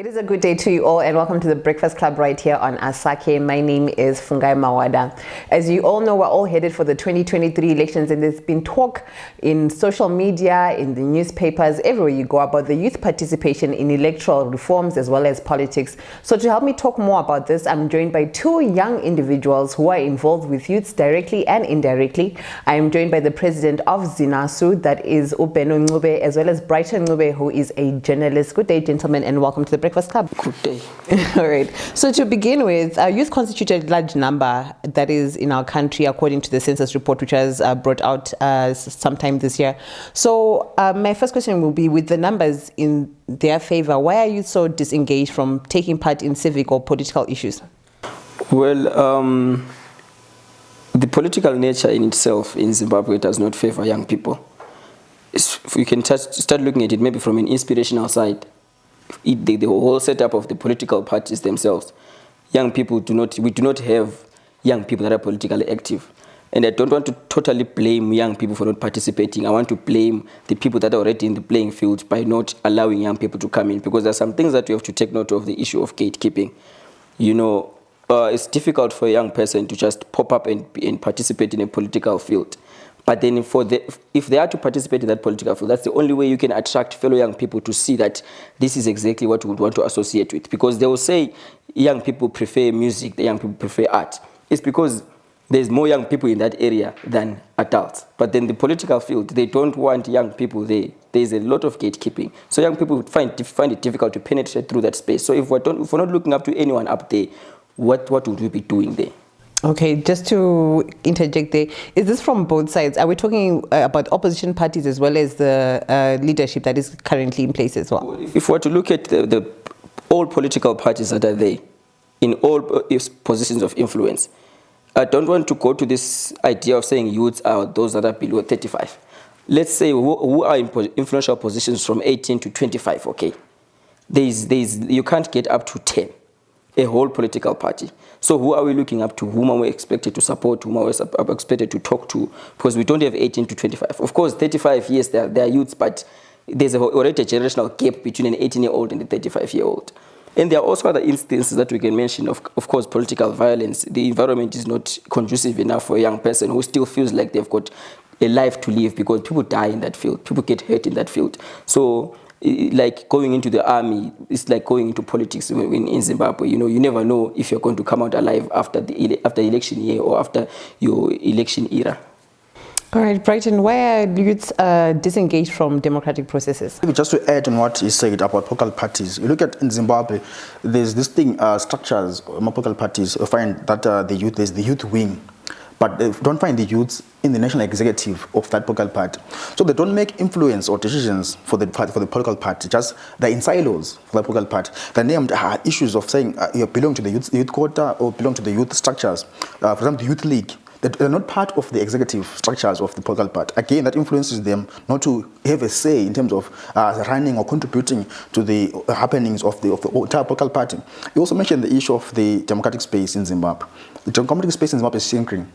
It is a good day to you all, and welcome to the Breakfast Club right here on Asake. My name is Fungai Mawada. As you all know, we're all headed for the 2023 elections, and there's been talk in social media, in the newspapers, everywhere you go about the youth participation in electoral reforms as well as politics. So to help me talk more about this, I'm joined by two young individuals who are involved with youths directly and indirectly. I am joined by the president of ZINASU, that is Benon Ncube, as well as Brighton Ncube, who is a journalist. Good day, gentlemen, and welcome to the Breakfast Club. Good day. All right. So to begin with, youth constitute a large number that is in our country, according to the census report, which was brought out sometime this year. So my first question will be, with the numbers in their favor, why are you so disengaged from taking part in civic or political issues? Well, the political nature in itself in Zimbabwe does not favor young people. You can start looking at it maybe from an inspirational side. The whole setup of the political parties themselves, young people we do not have young people that are politically active. And I don't want to totally blame young people for not participating. I want to blame the people that are already in the playing field by not allowing young people to come in, because there are some things that we have to take note of, the issue of gatekeeping. You know, it's difficult for a young person to just pop up and participate in a political field. But then if they are to participate in that political field, that's the only way you can attract fellow young people to see that this is exactly what we would want to associate with. Because they will say young people prefer music, the young people prefer art. It's because there's more young people in that area than adults. But then the political field, they don't want young people there. There's a lot of gatekeeping. So young people find it difficult to penetrate through that space. So if we're not looking up to anyone up there, what would we be doing there? Okay, just to interject there, is this from both sides? Are we talking about opposition parties as well as the leadership that is currently in place as well? If we were to look at all political parties that are there, in all positions of influence, I don't want to go to this idea of saying youths are those that are below 35. Let's say who are in influential positions from 18 to 25, okay? You can't get up to 10. A whole political party. So who are we looking up to? Whom are we expected to support? Whom are we expected to talk to? Because we don't have 18 to 25. Of course, 35 years, they are youths, but there's already a generational gap between an 18-year-old and a 35-year-old. And there are also other instances that we can mention. Of course, political violence. The environment is not conducive enough for a young person who still feels like they've got a life to live, because people die in that field. People get hurt in that field. So like going into the army, it's like going into politics in Zimbabwe. You know, you never know if you're going to come out alive after election year or after your election era. All right, Brighton, why are youths disengaged from democratic processes? Maybe just to add on what he said about political parties, you look at in Zimbabwe, there's this thing, structures, political parties, you find that there's the youth wing, but they don't find the youths in the national executive of that political party. So they don't make influence or decisions for the political party, just they're in silos for the political party. They're named issues of saying you belong to the youth quota or belong to the youth structures. For example, the youth league. They're not part of the executive structures of the political party. Again, that influences them not to have a say in terms of running or contributing to the happenings of the entire political party. You also mentioned the issue of the democratic space in Zimbabwe. The democratic space in Zimbabwe is shrinking.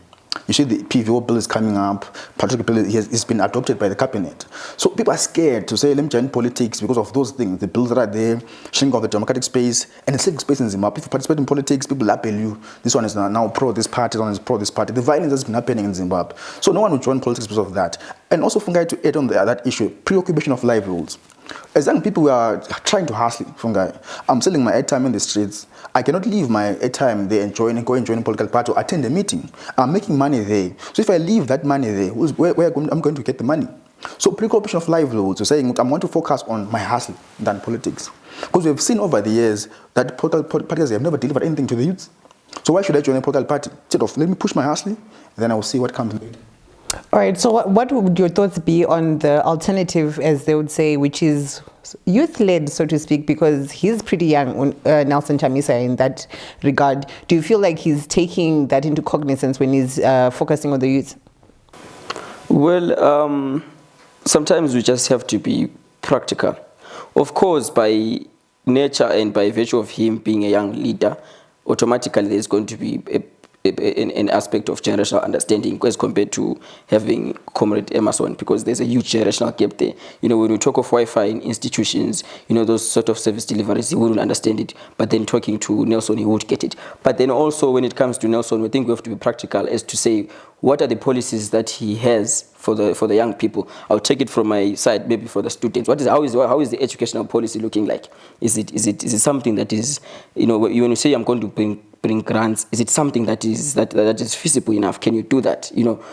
You see the PVO bill is coming up, particular bill has been adopted by the cabinet. So people are scared to say, let me join politics because of those things, the bills that are there, shrinking of the democratic space, and the civic space in Zimbabwe. If you participate in politics, people label you. This one is now pro this party, this one is pro this party. The violence has been happening in Zimbabwe. So no one will join politics because of that. And also, Fungai, to add on that issue, preoccupation of livelihoods. As young people, we are trying to hustle, Fungai. I'm selling my airtime in the streets. I cannot leave my airtime there and go and join a political party or attend a meeting. I'm making money there. So if I leave that money there, where I'm going to get the money? So preoccupation of livelihoods, so saying I want to focus on my hustle than politics. Because we've seen over the years that political parties have never delivered anything to the youth. So why should I join a political party? Instead of let me push my hustle, and then I will see what comes later. All right, so what would your thoughts be on the alternative, as they would say, which is youth-led, so to speak, because he's pretty young, Nelson Chamisa, in that regard. Do you feel like he's taking that into cognizance when he's focusing on the youth? Well, sometimes we just have to be practical. Of course, by nature and by virtue of him being a young leader, automatically there's going to be an aspect of generational understanding as compared to having Comrade Emerson, because there's a huge generational gap there. You know, when we talk of Wi-Fi in institutions, you know, those sort of service deliveries, he wouldn't understand it. But then talking to Nelson, he would get it. But then also when it comes to Nelson, we think we have to be practical as to say, what are the policies that he has for the young people? I'll take it from my side, maybe for the students. How is the educational policy looking like? Is it something that is, you know, when you say I'm going to bring grants, is it something that is feasible enough? Can you do that? You know,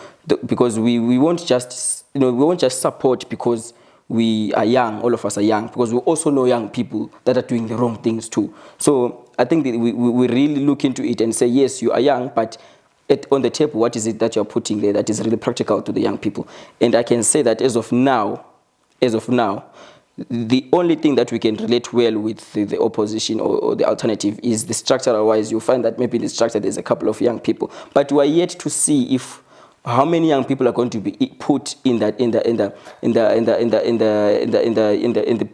because we won't just, you know, we won't just support because we are young, all of us are young, because we also know young people that are doing the wrong things too. So I think that we really look into it and say, yes, you are young, but on the table, what is it that you're putting there that is really practical to the young people? And I can say that as of now, the only thing that we can relate well with the opposition or the alternative is the structural wise. You'll find that maybe in the structure there's a couple of young people, but we are yet to see if how many young people are going to be put in the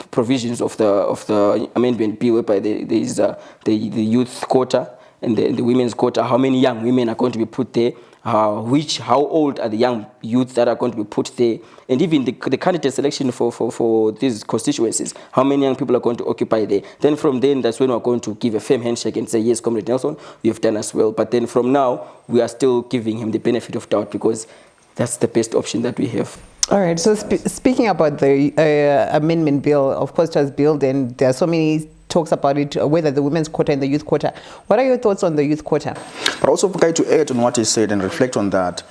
provisions of the amendment bill, whereby there is the youth quota and the women's quota. How many young women are going to be put there? How old are the young youth that are going to be put there? And even the candidate selection for these constituencies, how many young people are going to occupy there? Then from then, that's when we're going to give a firm handshake and say, yes, Comrade Nelson, you've done as well. But then from now, we are still giving him the benefit of doubt because that's the best option that we have. All right, so speaking about the amendment bill, of course it was billed and there are so many talks about it, whether the women's quota and the youth quota. What are your thoughts on the youth quota? But also, Fungai, to add on what he said and reflect on that,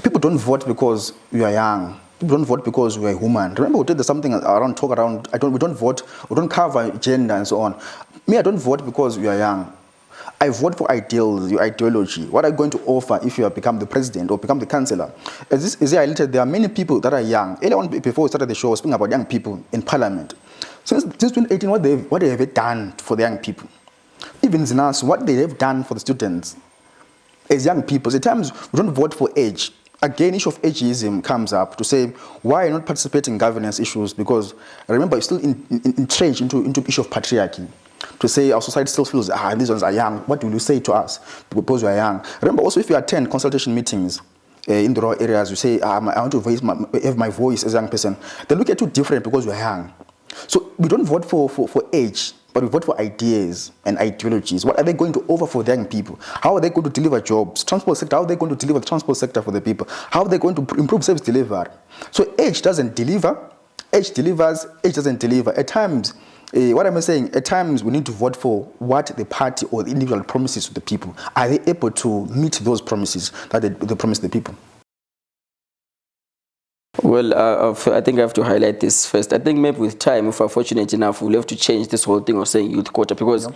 people don't vote because you are young. People don't vote because we are human. Remember, we did something around talk around. We don't vote. We don't cover gender and so on. Me, I don't vote because we are young. I vote for ideals, your ideology. What are you going to offer if you have become the president or become the councillor? As I highlighted, there are many people that are young. Earlier on, before we started the show, I was speaking about young people in parliament. Since 2018, what they have done for the young people. Even ZINASU, what they have done for the students as young people. At times, we don't vote for age. Again, issue of ageism comes up to say, why are you not participating in governance issues? Because remember, you're still entrenched into issue of patriarchy. To say our society still feels, these ones are young. What will you say to us because we are young? Remember also, if you attend consultation meetings in the rural areas, you say, I want to have my voice as a young person. They look at you different because we're young. So we don't vote for age, but we vote for ideas and ideologies. What are they going to offer for the young people? How are they going to deliver jobs? Transport sector, how are they going to deliver the transport sector for the people? How are they going to improve service delivery? So age doesn't deliver. Age delivers, age doesn't deliver. At times, what am I saying? At times, we need to vote for what the party or the individual promises to the people. Are they able to meet those promises that they promise the people? Well, I think I have to highlight this first. I think maybe with time, if we're fortunate enough, we'll have to change this whole thing of saying youth quota, because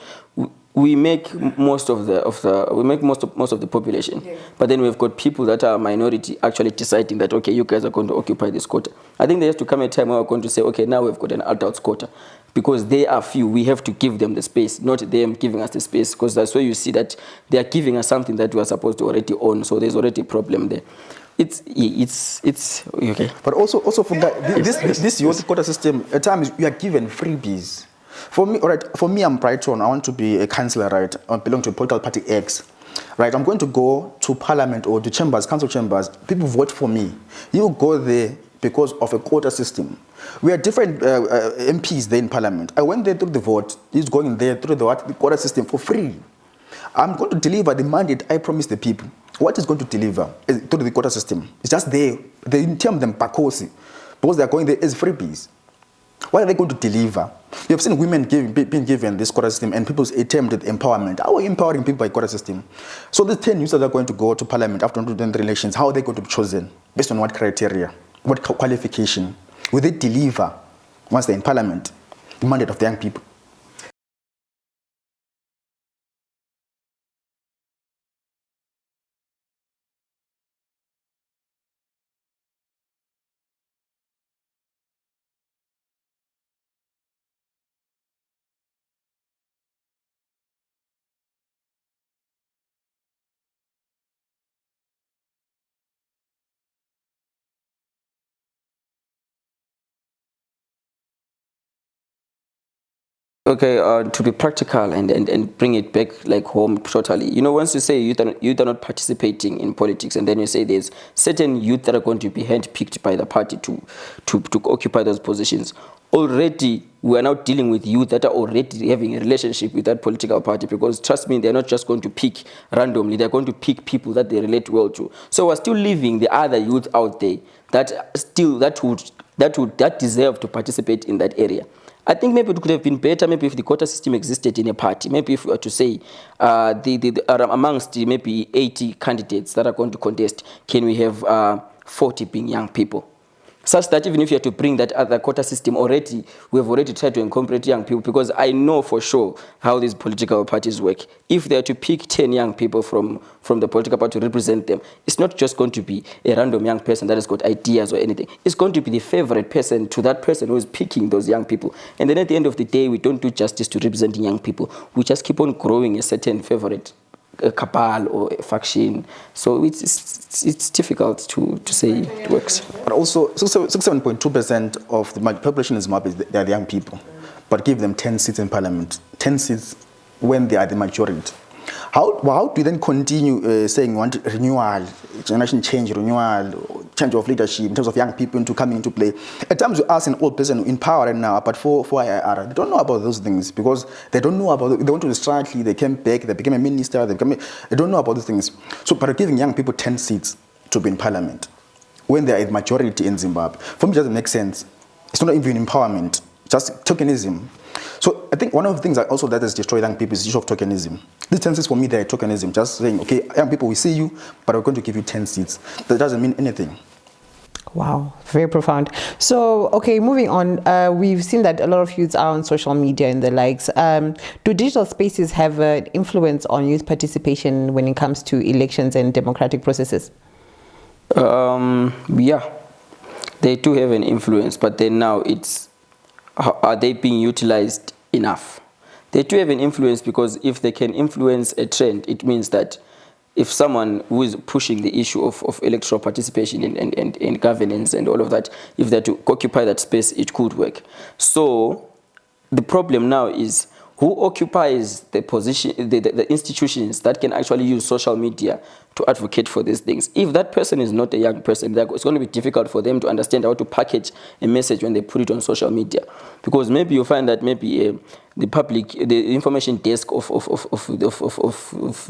we make most of the population, but then we've got people that are minority actually deciding that, okay, you guys are going to occupy this quota. I think there has to come a time where we're going to say, okay, now we've got an adults quota, because they are few. We have to give them the space, not them giving us the space, because that's where you see that they are giving us something that we are supposed to already own. So there's already a problem there. It's okay. But also for this youth quota system, at times you are given freebies. For me, all right, I'm Brighton. I want to be a councillor, right? I belong to a political party X, right? I'm going to go to parliament or to chambers, council chambers. People vote for me. You go there because of a quota system. We are different MPs there in parliament. I went there through the vote. He's going there through the quota system for free. I'm going to deliver the mandate I promised the people. What is going to deliver through the quota system? It's just there. They term them pakosi because they are going there as freebies. What are they going to deliver? You have seen women being given this quota system and people's attempt at empowerment. How are we empowering people by quota system? So the 10 youths that are going to go to parliament after 2023 elections, how are they going to be chosen? Based on what criteria? What qualification? Will they deliver once they're in parliament the mandate of the young people? Okay, to be practical and bring it back like home totally. You know, once you say youth are not participating in politics, and then you say there's certain youth that are going to be handpicked by the party to occupy those positions. Already, we are now dealing with youth that are already having a relationship with that political party, because trust me, they're not just going to pick randomly. They're going to pick people that they relate well to. So we're still leaving the other youth out there that deserve to participate in that area. I think maybe it could have been better maybe if the quota system existed in a party. Maybe if we were to say amongst maybe 80 candidates that are going to contest, can we have 40 being young people? Such that even if you have to bring that other quota system already, we have already tried to incorporate young people, because I know for sure how these political parties work. If they are to pick 10 young people from the political party to represent them, it's not just going to be a random young person that has got ideas or anything. It's going to be the favorite person to that person who is picking those young people. And then at the end of the day, we don't do justice to representing young people. We just keep on growing a certain favorite, a cabal or a faction. So it's difficult to say it works. But also, 67.2% of the population in Zimbabwe, they are the young people. But give them 10 seats in parliament, 10 seats when they are the majority. How do you then continue saying we want renewal, generation change, renewal, change of leadership in terms of young people into coming into play? At times you ask an old person in power right now, but for IIR, they don't know about those things, because they don't know about, they went to the strike, they came back, they became a minister, they don't know about those things. So, but giving young people 10 seats to be in parliament, when they are a majority in Zimbabwe, for me it doesn't make sense. It's not even empowerment, just tokenism. So I think one of the things that also that has destroyed young people is the issue of tokenism. These 10 seats for me, they're tokenism, just saying, okay, young people, we see you, but we're going to give you 10 seats. That doesn't mean anything. Wow, very profound. So, okay, moving on, we've seen that a lot of youths are on social media and the likes. Do digital spaces have an influence on youth participation when it comes to elections and democratic processes? Yeah, they do have an influence, but then now are they being utilized enough? They do have an influence, because if they can influence a trend, it means that if someone who is pushing the issue of electoral participation and governance and all of that, if they're to occupy that space, it could work. So the problem now is who occupies the position, the institutions that can actually use social media to advocate for these things. If that person is not a young person, it's going to be difficult for them to understand how to package a message when they put it on social media. Because maybe you find that maybe the information desk of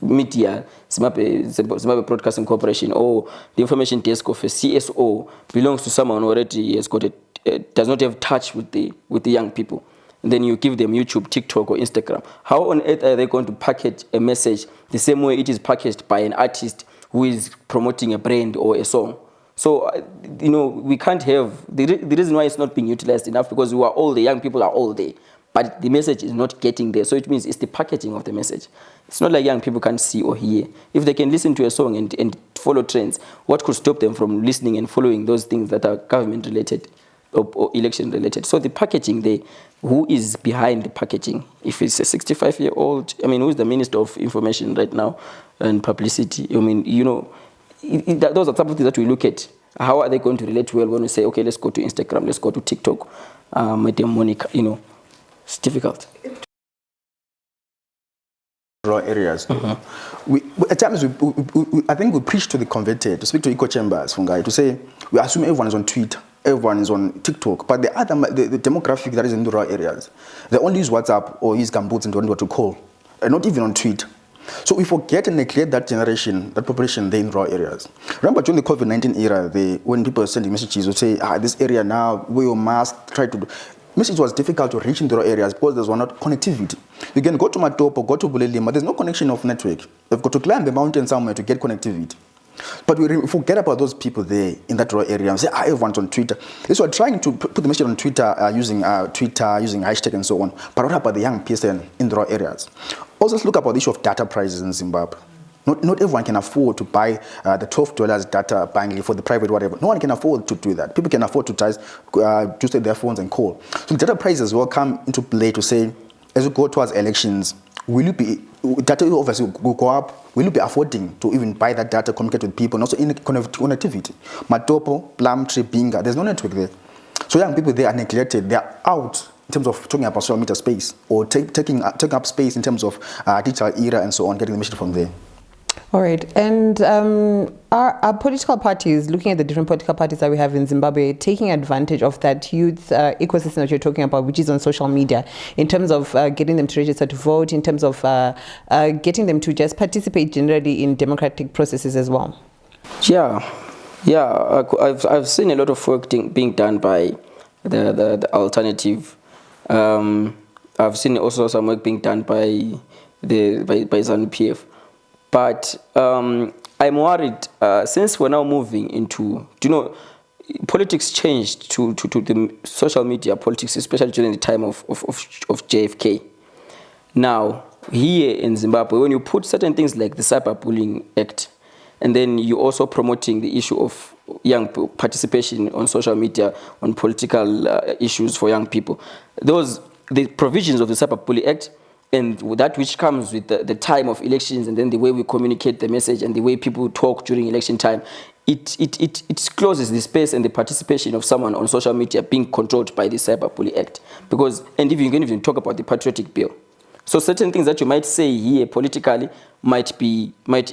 media, Zimbabwe Broadcasting Corporation, or the information desk of a CSO belongs to someone who already has got does not have touch with the young people. And then you give them YouTube, TikTok, or Instagram. How on earth are they going to package a message the same way it is packaged by an artist who is promoting a brand or a song? So, you know, we can't have, the reason why it's not being utilized enough, because we are all the young people are all there, but the message is not getting there. So it means it's the packaging of the message. It's not like young people can't see or hear. If they can listen to a song and follow trends, what could stop them from listening and following those things that are government related or election related? So the packaging there, who is behind the packaging? If it's a 65-year-old, I mean, who's the Minister of Information right now and Publicity? I mean, you know, those are some of the things that we look at. How are they going to relate well when we say, okay, let's go to Instagram, let's go to TikTok, Madam Monica, you know, it's difficult. Rural areas. At times, I think we preach to the converted, to speak to echo chambers, Fungai, to say, we assume everyone is on Twitter, everyone is on TikTok, but the demographic that is in the rural areas, they only use WhatsApp or use Gamboots and don't know what to call, and not even on Twitter. So we forget and neglect that generation, that population there in rural areas. Remember during the COVID-19 era, when people were sending messages, would say, this area now, wear your mask, try to do. Message was difficult to reach in the rural areas because there was not connectivity. You can go to Matopo, go to Bulelima, but there's no connection of network. You've got to climb the mountain somewhere to get connectivity. But we forget about those people there in that rural area and say, everyone's on Twitter. So we're trying to put the message on Twitter, using hashtag and so on. But what about the young person in the rural areas? Also, let's look about the issue of data prices in Zimbabwe. Not everyone can afford to buy the $12 data bundle for the private whatever. No one can afford to do that. People can afford to use their phones and call. So data prices will come into play to say, as we go towards elections, data obviously will go up. Will you be affording to even buy that data, communicate with people, and also in connectivity? Matopo, Plumtree, Binga, there's no network there. So young people, they are neglected. They are out in terms of talking about social media space, or taking up space in terms of digital era and so on, getting the message from there. All right. And are political parties, looking at the different political parties that we have in Zimbabwe, taking advantage of that youth ecosystem that you're talking about, which is on social media, in terms of getting them to register to vote, in terms of getting them to just participate generally in democratic processes as well? Yeah. I've seen a lot of work being done by the alternative. I've seen also some work being done by ZANU-PF. But I'm worried, since we're now moving into, politics changed to the social media politics, especially during the time of JFK. Now, here in Zimbabwe, when you put certain things like the Cyberbullying Act, and then you're also promoting the issue of young participation on social media, on political issues for young people, the provisions of the Cyberbullying Act, and that which comes with the time of elections, and then the way we communicate the message and the way people talk during election time, it closes the space and the participation of someone on social media being controlled by the Cyberbullying Act. And if you can even talk about the Patriotic Bill. So certain things that you might say here politically might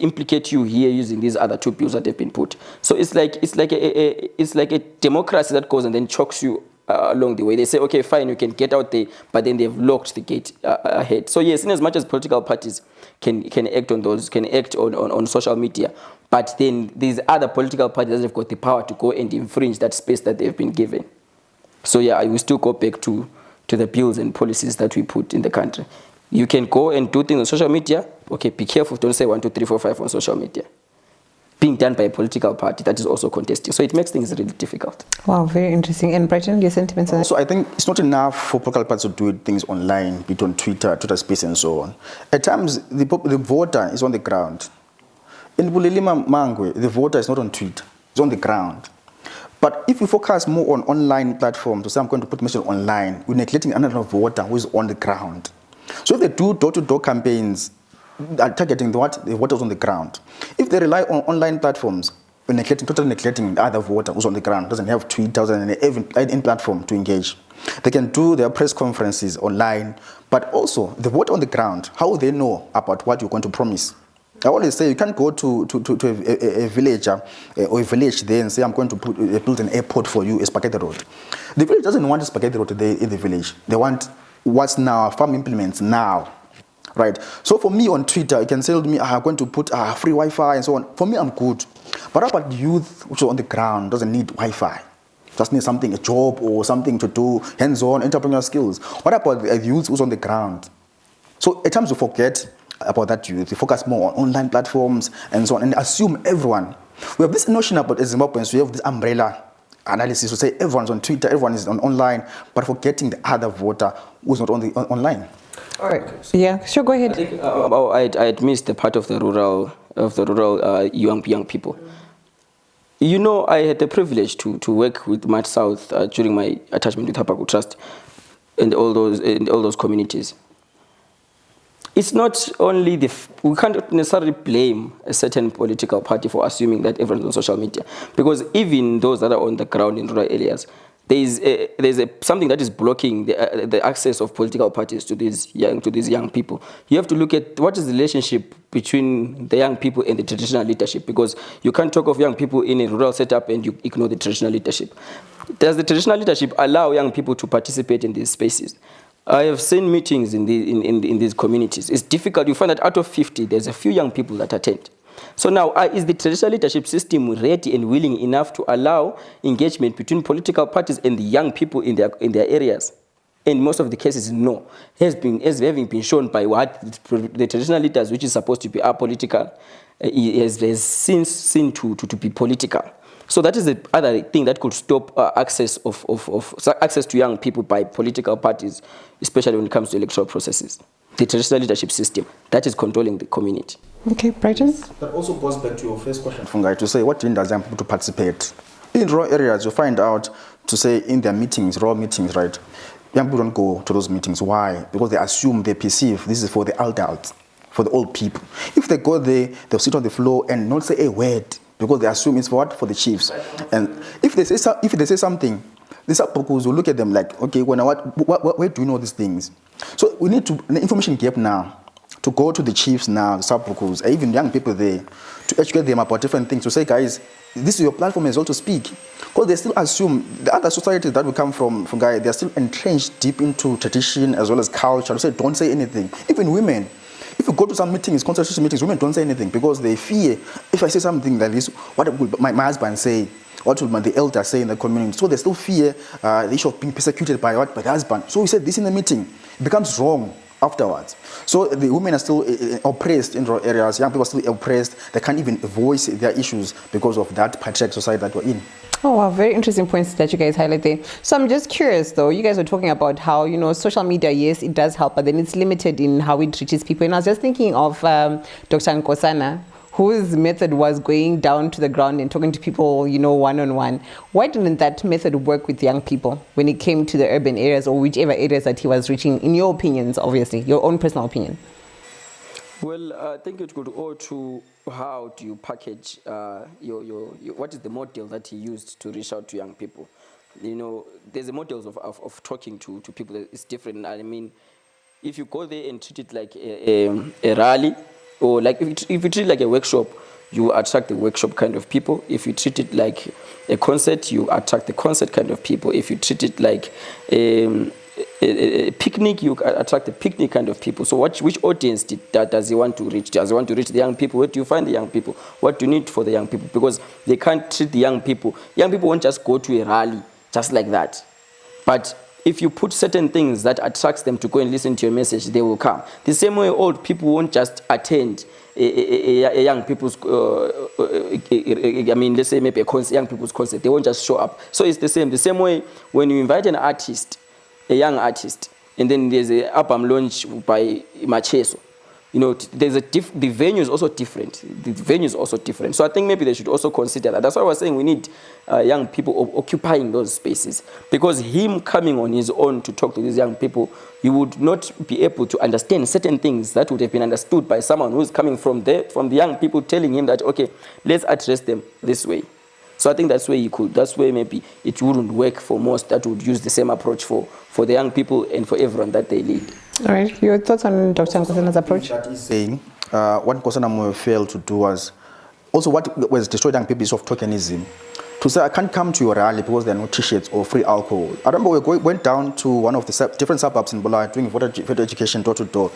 implicate you here using these other two bills that have been put. So it's like a democracy that goes and then chokes you along the way. They say, okay, fine, you can get out there, but then they've locked the gate ahead. So yes, in as much as political parties can act on those, can act on social media, but then these other political parties that have got the power to go and infringe that space that they've been given. So yeah, I will still go back to the bills and policies that we put in the country. You can go and do things on social media. Okay, be careful, don't say 1, 2, 3, 4, 5 on social media. Being done by a political party that is also contesting. So it makes things really difficult. Wow, very interesting. And Brighton, your sentiments on that? So I think it's not enough for political parties to do things online, be it on Twitter Space and so on. At times, the voter is on the ground. In Bulelima Mangwe, the voter is not on Twitter, it's on the ground. But if we focus more on online platforms, to say I'm going to put message online, we're neglecting another voter who is on the ground. So if they do door-to-door campaigns, are targeting the voters on the ground. If they rely on online platforms, we're totally neglecting the other voter who's on the ground, doesn't have Twitter, doesn't have any platform to engage. They can do their press conferences online, but also the voter on the ground, how will they know about what you're going to promise? I always say you can't go to a villager or a village there and say, I'm going to build an airport for you, a spaghetti road. The village doesn't want a spaghetti road there in the village. They want what's now, farm implements now. Right. So for me on Twitter, you can say to me, I'm going to put free Wi-Fi and so on. For me, I'm good. But how about youth which are on the ground, doesn't need Wi-Fi? Just need something, a job or something to do, hands-on, entrepreneurial skills. What about the youth who's on the ground? So at times we forget about that youth. We focus more on online platforms and so on, and assume everyone. We have this notion about Zimbabweans, we have this umbrella analysis to say everyone's on Twitter, everyone is online, but forgetting the other voter who's not online. All right. Yeah, sure, go ahead. I think I had missed the part of the rural young people. You know, I had the privilege to work with Mad South during my attachment with Hapaku Trust and all those communities. It's not only we can't necessarily blame a certain political party for assuming that everyone's on social media, because even those that are on the ground in rural areas, there's something that is blocking the access of political parties to these young people. You have to look at what is the relationship between the young people and the traditional leadership, because you can't talk of young people in a rural setup and you ignore the traditional leadership. Does the traditional leadership allow young people to participate in these spaces? I have seen meetings in these communities. It's difficult. You find that out of 50, there's a few young people that attend. So now, is the traditional leadership system ready and willing enough to allow engagement between political parties and the young people in their areas? In most of the cases, no. As having been shown by what the traditional leaders, which is supposed to be apolitical, has since seen to be political. So that is the other thing that could stop access to young people by political parties, especially when it comes to electoral processes. The traditional leadership system that is controlling the community. Okay, Brighton? That also goes back to your first question, Fungai, to say what hinders young people to participate. In rural areas, you find out to say in their meetings, rural meetings, right? Young people don't go to those meetings. Why? Because they assume, they perceive this is for the adults, for the old people. If they go there, they'll sit on the floor and not say a word, because they assume it's for what? For the chiefs. And if they say something, the sub-bocos will look at them like, okay, where do you know these things? So we need the information gap now, to go to the chiefs now, the sub-bocos, even young people there, to educate them about different things, to say, guys, this is your platform as well to speak. Because they still assume, the other societies that will come from Fungai, they're still entrenched deep into tradition as well as culture, to say, don't say anything. Even women, if you go to some meetings, consultation meetings, women don't say anything because they fear, if I say something like this, what will my husband say? What will the elder say in the community? So they still fear the issue of being persecuted by the husband. So we said this in the meeting. It becomes wrong afterwards. So the women are still oppressed in rural areas. Young people are still oppressed. They can't even voice their issues because of that patriarchal society that we're in. Oh, wow, very interesting points that you guys highlight there. So I'm just curious though, you guys were talking about how, social media, yes, it does help, but then it's limited in how it reaches people. And I was just thinking of Dr. Nkosana, whose method was going down to the ground and talking to people, one-on-one. Why didn't that method work with young people when it came to the urban areas or whichever areas that he was reaching, in your opinions, obviously, your own personal opinion? Well, I think it could go to how do you package your what is the model that he used to reach out to young people. There's a models of talking to people. It's different. I mean, if you go there and treat it like a rally, or like if you treat it like a workshop, you attract the workshop kind of people. If you treat it like a concert, you attract the concert kind of people. If you treat it like a picnic, you attract the picnic kind of people. So which audience does he want to reach? Does he want to reach the young people? Where do you find the young people? What do you need for the young people? Because they can't treat the young people. Young people won't just go to a rally just like that. But if you put certain things that attracts them to go and listen to your message, they will come. The same way old people won't just attend a young people's, let's say maybe a young people's concert. They won't just show up. So it's the same. The same way when you invite an artist, a young artist, and then there's an album launch by Macheso. The venue is also different. The venue is also different. So I think maybe they should also consider that. That's why I was saying we need young people occupying those spaces. Because him coming on his own to talk to these young people, you would not be able to understand certain things that would have been understood by someone who's coming from the young people telling him that, okay, let's address them this way. So I think that's where that's where maybe it wouldn't work for most that would use the same approach for the young people and for everyone that they lead. All right, your thoughts on Dr. Nkosana's approach? That is saying, what Nkosana failed to do was, also what was destroyed young people is of tokenism. To say, I can't come to your rally because there are no t-shirts or free alcohol. I remember we went down to one of the different suburbs in Bola doing voter education door to door.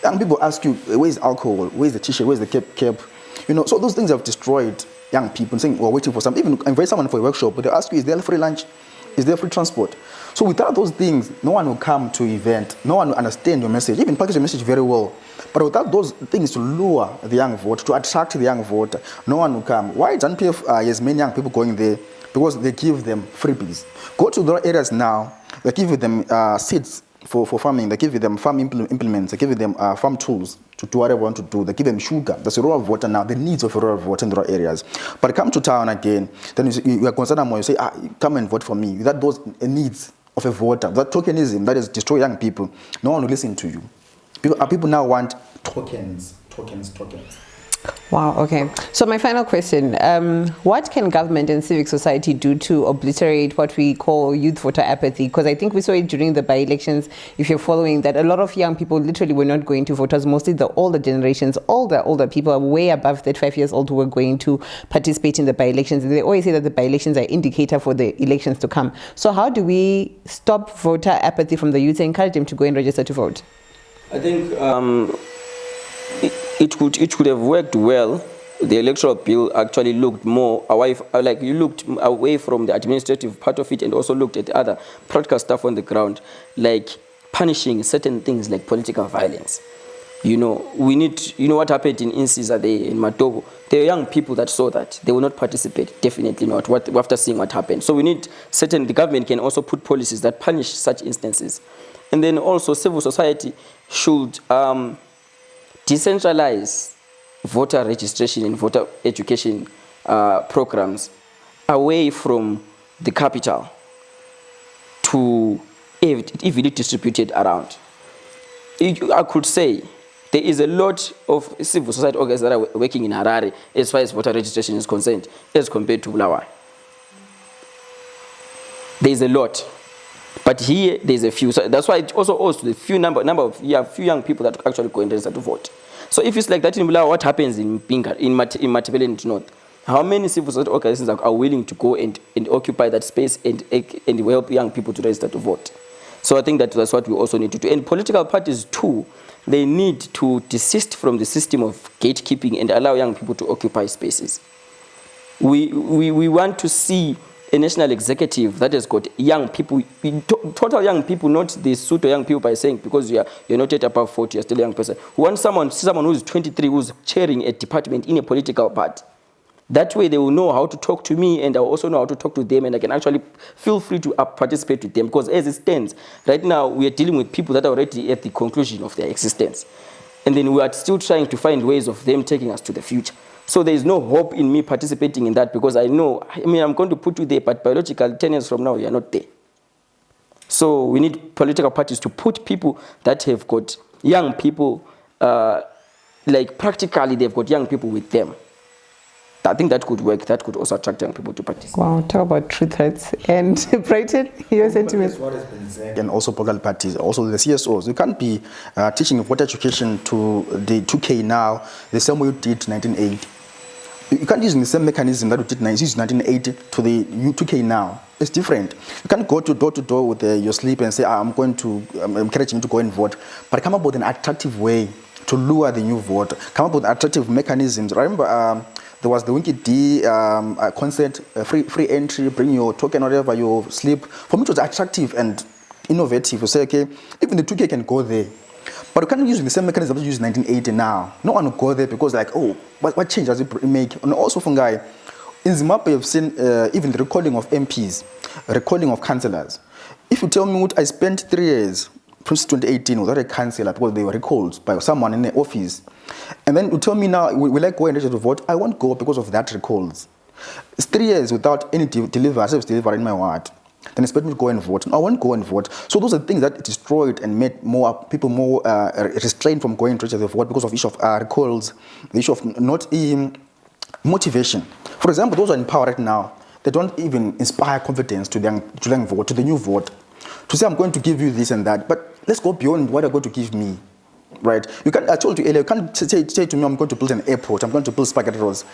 Young people ask you, where's alcohol? Where's the t-shirt? Where's the cap? So those things have destroyed young people, saying we're waiting for something. Even invite someone for a workshop, but they ask you, is there free lunch? Is there free transport? So without those things, no one will come to event. No one will understand your message, even package your message very well. But without those things to lure the young vote, to attract the young voter, no one will come. Why doesn't PF has many young people going there? Because they give them freebies. Go to the areas now, they give them seeds for farming, they give them farm implements, they give them farm tools to do whatever they want to do. They give them sugar. That's a rural voter now, the needs of a rural voter in the rural areas. But come to town again, then you are concerned more, you say, come and vote for me. Without those needs of a voter, that tokenism that is destroy young people, no one will listen to you. People now want tokens. Wow, okay. So my final question, what can government and civic society do to obliterate what we call youth voter apathy? Because I think we saw it during the by-elections, if you're following, that a lot of young people literally were not going to vote. It was mostly the older generations, all the older people way above 35 years old who were going to participate in the by-elections. And they always say that the by-elections are an indicator for the elections to come. So how do we stop voter apathy from the youth and encourage them to go and register to vote? I think it could have worked well. The electoral bill actually looked more away, you looked away from the administrative part of it and also looked at other practical stuff on the ground, like punishing certain things like political violence. We need, what happened in Insisa there in Matobo. There are young people that saw that. They will not participate, definitely not, after seeing what happened. So we need the government can also put policies that punish such instances. And then also civil society should decentralize voter registration and voter education programs away from the capital to evenly distributed around. I could say there is a lot of civil society organizations that are working in Harare as far as voter registration is concerned as compared to Bulawayo. there's a lot. But here, there's a few. So that's why it also owes to the few few young people that actually go and register to vote. So if it's like that in Bulawayo, what happens in Pinga, in Matabeleland North? How many civil society organizations are willing to go and occupy that space and help young people to register to vote? So I think that's what we also need to do. And political parties too, they need to desist from the system of gatekeeping and allow young people to occupy spaces. We want to see a national executive that has got young people, total young people, not the pseudo young people by saying because you're not yet above 40, you're still a young person. We want someone who's 23 who's chairing a department in a political party. That way they will know how to talk to me and I will also know how to talk to them and I can actually feel free to participate with them because as it stands, right now we are dealing with people that are already at the conclusion of their existence. And then we are still trying to find ways of them taking us to the future. So there is no hope in me participating in that because I know, I'm going to put you there, but biologically 10 years from now, you are not there. So we need political parties to put people that have got young people, like practically they've got young people with them. I think that could work. That could also attract young people to participate. Wow, talk about true threats. And Brighton, your sentiment? What has been said. And also political parties, also the CSOs. You can't be teaching voter education to the 2K now the same way you did 1980. You can't use the same mechanism that you did 1980 to the 2K now. It's different. You can't go to door with your slip and say, I'm encouraging you to go and vote. But come up with an attractive way to lure the new voter. Come up with attractive mechanisms. I remember there was the Winky D concert, free entry, bring your token, whatever, your slip. For me, it was attractive and innovative. You say, okay, even the 2K can go there. But you can't use the same mechanism that you used in 1980 now. No one will go there because like, oh, what change does it make? And also, Fungai, in Zimbabwe, you've seen even the recalling of MPs, recalling of councillors. If you tell me what I spent 3 years, since 2018, without a councillor because they were recalled by someone in the office, and then you tell me now, will I go and register to vote? I won't go because of that recalls. It's 3 years without any service delivery in my ward. Then expect me to go and vote. No, I won't go and vote. So those are things that destroyed and made people more restrained from going to register to vote because of the issue of recalls, the issue of not motivation. For example, those who are in power right now, they don't even inspire confidence to the young vote, to the new vote. To say I'm going to give you this and that, but let's go beyond what you're going to give me. Right? I told you earlier, you can't say to me, I'm going to build an airport, I'm going to build spaghetti rolls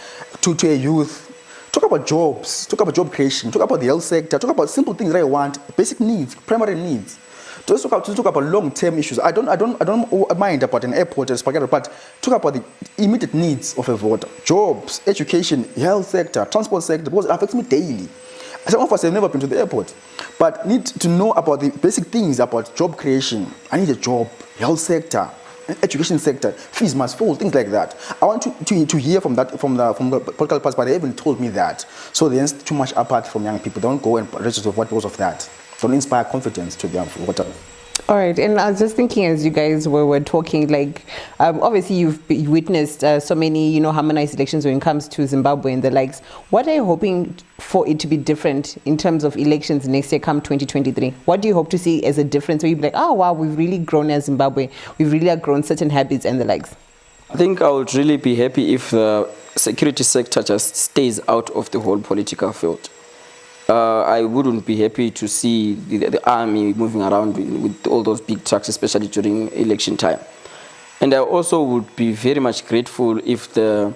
to a youth. Talk about jobs, talk about job creation, talk about the health sector, talk about simple things that I want, basic needs, primary needs. Just talk about long-term issues. I don't mind about an airport or spaghetti, but talk about the immediate needs of a voter. Jobs, education, health sector, transport sector, because it affects me daily. Some of us have never been to the airport, but need to know about the basic things about job creation. I need a job, health sector, education sector, fees must fall, things like that. I want to hear from the political parties, but they haven't told me that. So there's too much apathy from young people. Don't go and register to vote because of that. Don't inspire confidence to the voters. All right, and I was just thinking as you guys were talking, like, obviously you've witnessed so many, harmonized elections when it comes to Zimbabwe and the likes. What are you hoping for it to be different in terms of elections next year come 2023? What do you hope to see as a difference where you'd be like, oh, wow, we've really grown as Zimbabwe. We've really outgrown certain habits and the likes? I think I would really be happy if the security sector just stays out of the whole political field. I wouldn't be happy to see the army moving around with all those big trucks, especially during election time. And I also would be very much grateful if the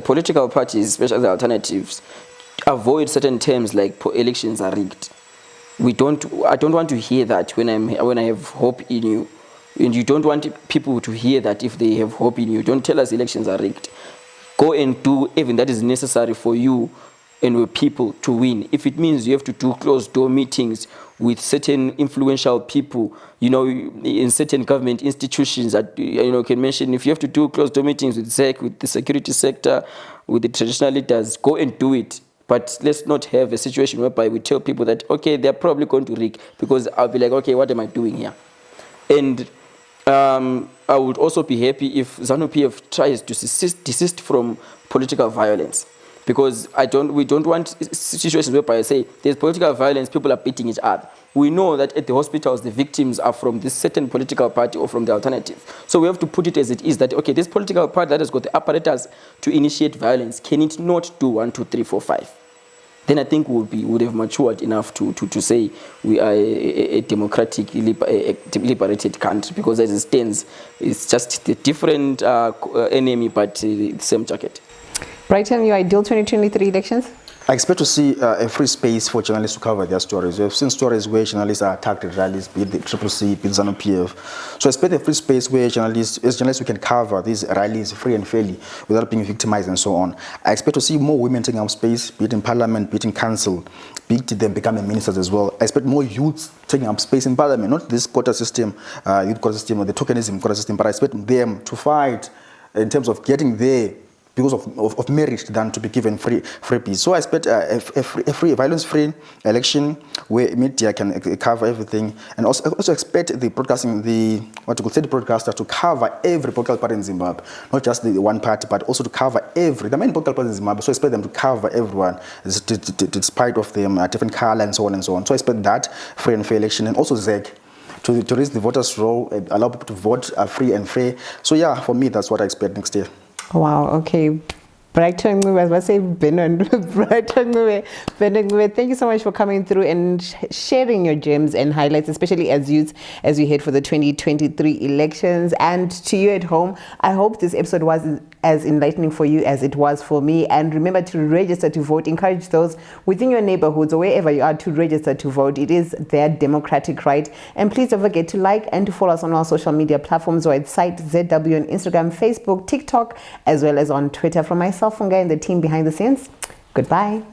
political parties, especially the alternatives, avoid certain terms like elections are rigged. I don't want to hear that when I have hope in you. And you don't want people to hear that if they have hope in you. Don't tell us elections are rigged. Go and do everything that is necessary for you and your people to win. If it means you have to do closed-door meetings with certain influential people, in certain government institutions that, can mention, if you have to do closed-door meetings with ZEC, with the security sector, with the traditional leaders, go and do it. But let's not have a situation whereby we tell people that, okay, they're probably going to rig, because I'll be like, okay, what am I doing here? And I would also be happy if ZANU-PF tries to desist from political violence, because we don't want situations whereby I say there's political violence, people are beating each other. We know that at the hospitals the victims are from this certain political party or from the alternative. So we have to put it as it is, that okay, this political party that has got the apparatus to initiate violence, can it not do 1, 2, 3, 4, 5? then I think we would have matured enough to say we are a democratic, liberated country, because as it stands, it's just a different enemy, but the same jacket. Brighton, your ideal 2023 elections? I expect to see a free space for journalists to cover their stories. We have seen stories where journalists are attacked at rallies, be it the CCC, be it ZANU-PF. So I expect a free space where journalists we can cover these rallies free and fairly without being victimized and so on. I expect to see more women taking up space, be it in parliament, be it in council, be it them becoming ministers as well. I expect more youths taking up space in parliament, not this quota system, youth quota system or the tokenism quota system, but I expect them to fight in terms of getting there because of merit than to be given freebies. So I expect a free, violence-free election where media can cover everything, and also expect the broadcasting, the broadcaster to cover every political party in Zimbabwe, not just the one party, but also to cover the main political parties in Zimbabwe. So I expect them to cover everyone, despite of them different color and so on and so on. So I expect that free and fair election, and also ZEC to raise the voters' role, allow people to vote free and fair. So yeah, for me, that's what I expect next year. Wow, okay. Brighton Ncube, I was going to say Benon. Brighton Ncube, Benon Ncube, thank you so much for coming through and sharing your gems and highlights, especially as youths, as we head for the 2023 elections. And to you at home, I hope this episode was as enlightening for you as it was for me. And remember to register to vote. Encourage those within your neighborhoods or wherever you are to register to vote. It is their democratic right. And please don't forget to like and to follow us on our social media platforms or at site ZW on Instagram, Facebook, TikTok, as well as on Twitter. From myself, Fungai, and the team behind the scenes, goodbye.